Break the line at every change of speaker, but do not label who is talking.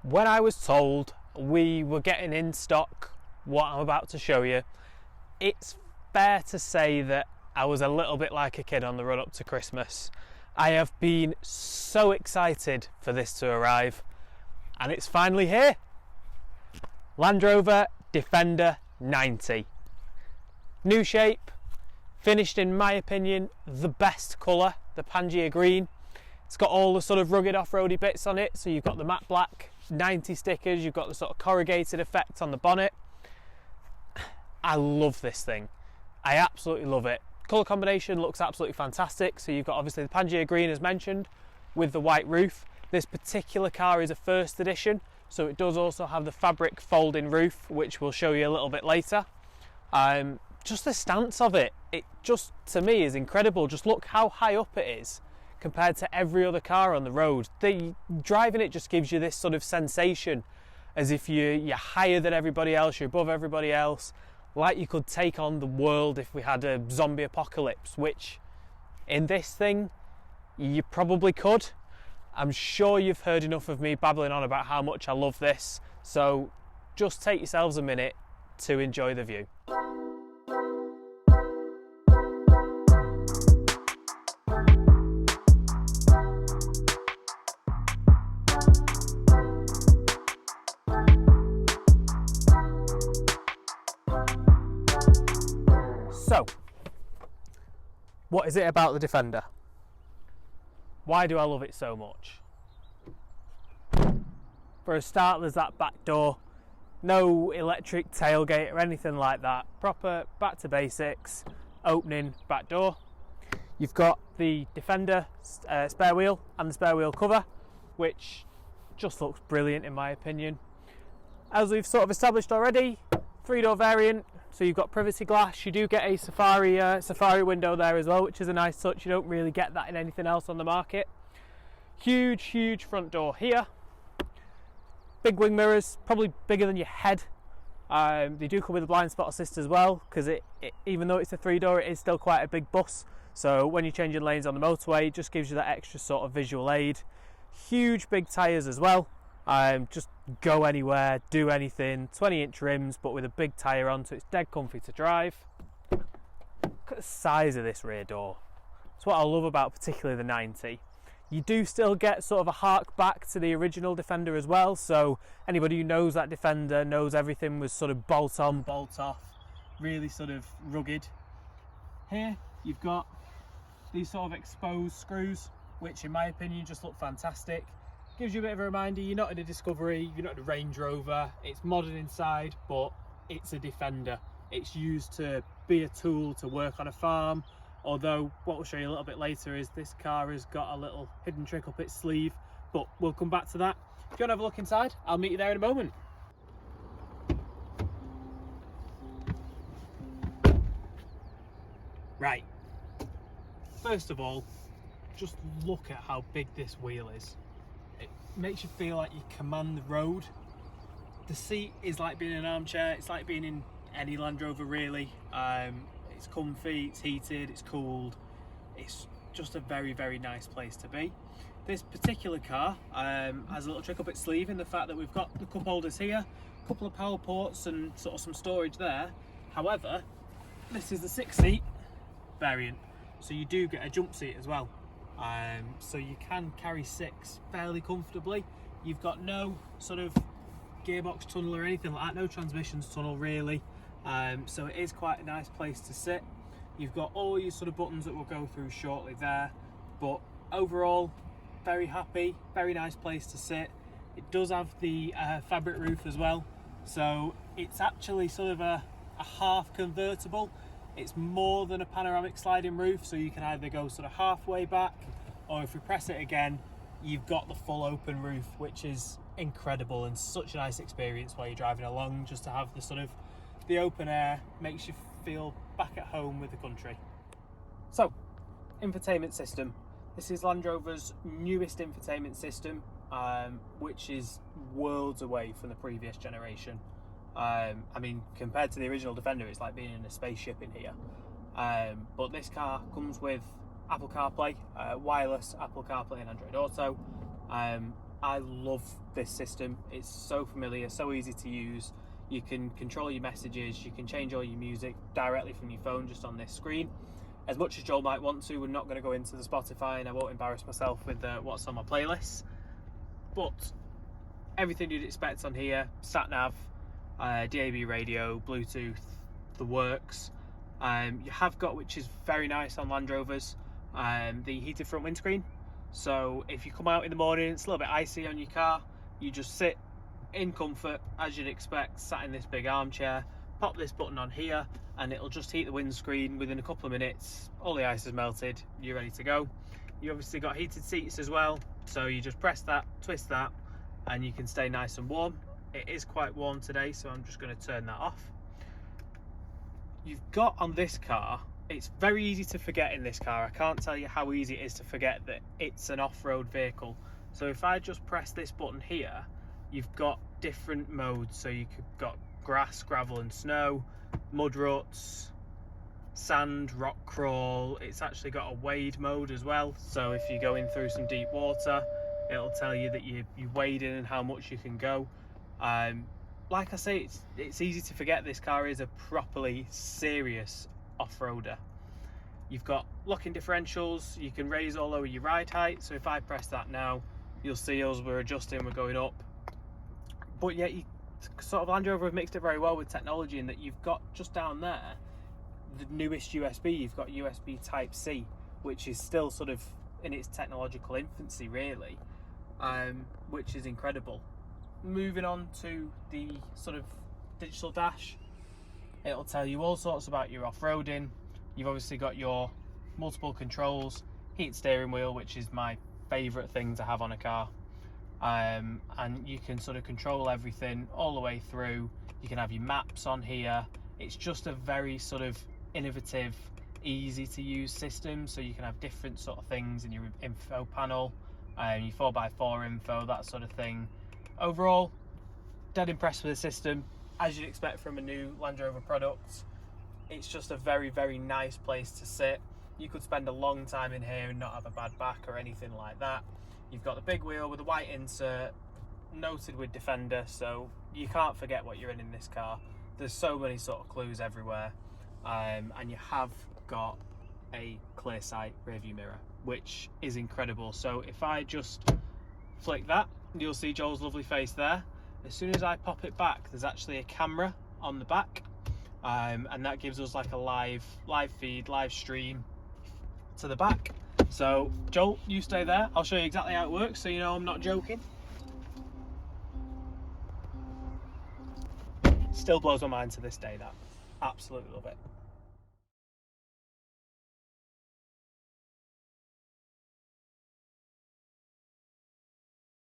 When I was told we were getting in stock what I'm about to show you, it's fair to say that I was a little bit like a kid on the run up to Christmas. I have been so excited for this to arrive, and it's finally here. Land Rover Defender 90. New shape, finished in my opinion the best colour, the Pangea green. It's got all the sort of rugged off-roady bits on it, so you've got the matte black 90 stickers, you've got the sort of corrugated effect on the bonnet. I love this thing. I absolutely love it. Colour combination looks absolutely fantastic. So you've got obviously the Pangea green as mentioned with the white roof. This particular car is a first edition, so it does also have the fabric folding roof, which we'll show you a little bit later. Just the stance of it, it just to me is incredible. Just look how high up it is compared to every other car on the road. Driving it just gives you this sort of sensation as if you're higher than everybody else, you're above everybody else, like you could take on the world if we had a zombie apocalypse, which in this thing you probably could. I'm sure you've heard enough of me babbling on about how much I love this, so just take yourselves a minute to enjoy the view. So, what is it about the Defender? Why do I love it so much? For a start, there's that back door. No electric tailgate or anything like that. Proper back to basics, opening back door. You've got the Defender spare wheel and the spare wheel cover, which just looks brilliant in my opinion. As we've sort of established already, 3-door variant. So you've got privacy glass, you do get a safari window there as well, which is a nice touch. You don't really get that in anything else on the market. Huge front door here. Big wing mirrors, probably bigger than your head. They do come with a blind spot assist as well, because even though it's a 3-door, it is still quite a big bus. So when you're changing lanes on the motorway, it just gives you that extra sort of visual aid. Huge big tyres as well. Just go anywhere, do anything. 20-inch rims, but with a big tyre on, so it's dead comfy to drive. Look at the size of this rear door. That's what I love about particularly the 90. You do still get sort of a hark back to the original Defender as well, so anybody who knows that Defender knows everything was sort of bolt on, bolt off, really sort of rugged. Here you've got these sort of exposed screws, which in my opinion just look fantastic. Gives you a bit of a reminder, you're not in a Discovery, you're not in a Range Rover. It's modern inside, but it's a Defender. It's used to be a tool to work on a farm, although what we'll show you a little bit later is this car has got a little hidden trick up its sleeve, but we'll come back to that. If you want to have a look inside, I'll meet you there in a moment. Right, first of all, just look at how big this wheel is. It makes you feel like you command the road. The seat is like being in an armchair. It's like being in any Land Rover really. It's comfy, it's heated, it's cooled. It's just a very nice place to be. This particular car has a little trick up its sleeve in the fact that we've got the cup holders here, a couple of power ports and sort of some storage there. However, this is the 6-seat variant, so you do get a jump seat as well. So you can carry 6 fairly comfortably. You've got no sort of gearbox tunnel or anything like that, no transmissions tunnel really. So it is quite a nice place to sit. You've got all your sort of buttons that we'll go through shortly there, but overall very happy, very nice place to sit. It does have the fabric roof as well, so it's actually sort of a half convertible. It's more than a panoramic sliding roof, so you can either go sort of halfway back, or if we press it again, you've got the full open roof, which is incredible and such a nice experience while you're driving along. Just to have the sort of the open air makes you feel back at home with the country. So, infotainment system. This is Land Rover's newest infotainment system, which is worlds away from the previous generation. I mean, compared to the original Defender, it's like being in a spaceship in here. But this car comes with Apple CarPlay, wireless Apple CarPlay and Android Auto. I love this system. It's so familiar, so easy to use. You can control your messages, you can change all your music directly from your phone just on this screen. As much as Joel might want to, we're not going to go into the Spotify and I won't embarrass myself with what's on my playlist. But everything you'd expect on here, sat nav, DAB radio, Bluetooth, the works. You have got, which is very nice on Land Rovers, the heated front windscreen. So if you come out in the morning, it's a little bit icy on your car, you just sit in comfort as you'd expect, sat in this big armchair, pop this button on here and it'll just heat the windscreen. Within a couple of minutes all the ice has melted, you're ready to go. You obviously got heated seats as well, so you just press that, twist that, and you can stay nice and warm. It is quite warm today, so I'm just going to turn that off. You've got on this car, it's very easy to forget in this car. I can't tell you how easy it is to forget that it's an off-road vehicle. So if I just press this button here, you've got different modes. So you've got grass, gravel and snow, mud ruts, sand, rock crawl. It's actually got a wade mode as well. So if you're going through some deep water, it'll tell you that you wade in and how much you can go. Like I say, it's easy to forget this car is a properly serious off-roader. You've got locking differentials, you can raise all over your ride height. So if I press that now, you'll see us, we're adjusting, we're going up. But yet you sort of Land Rover have mixed it very well with technology in that you've got just down there the newest USB. You've got USB Type C, which is still sort of in its technological infancy really, which is incredible. Moving on to the sort of digital dash, it'll tell you all sorts about your off-roading. You've obviously got your multiple controls, heat steering wheel, which is my favourite thing to have on a car, and you can sort of control everything all the way through. You can have your maps on here. It's just a very sort of innovative, easy to use system, so you can have different sort of things in your info panel, your 4x4 info, that sort of thing. Overall, dead impressed with the system. As you'd expect from a new Land Rover product, it's just a very, very nice place to sit. You could spend a long time in here and not have a bad back or anything like that. You've got the big wheel with a white insert, noted with Defender, so you can't forget what you're in this car. There's so many sort of clues everywhere, and you have got a clear sight rear view mirror, which is incredible. So if I just flick that, you'll see Joel's lovely face there. As soon as I pop it back, there's actually a camera on the back, and that gives us like a live feed, live stream to the back. So Joel, you stay there, I'll show you exactly how it works so you know I'm not joking. Still blows my mind to this day, that. Absolutely love it.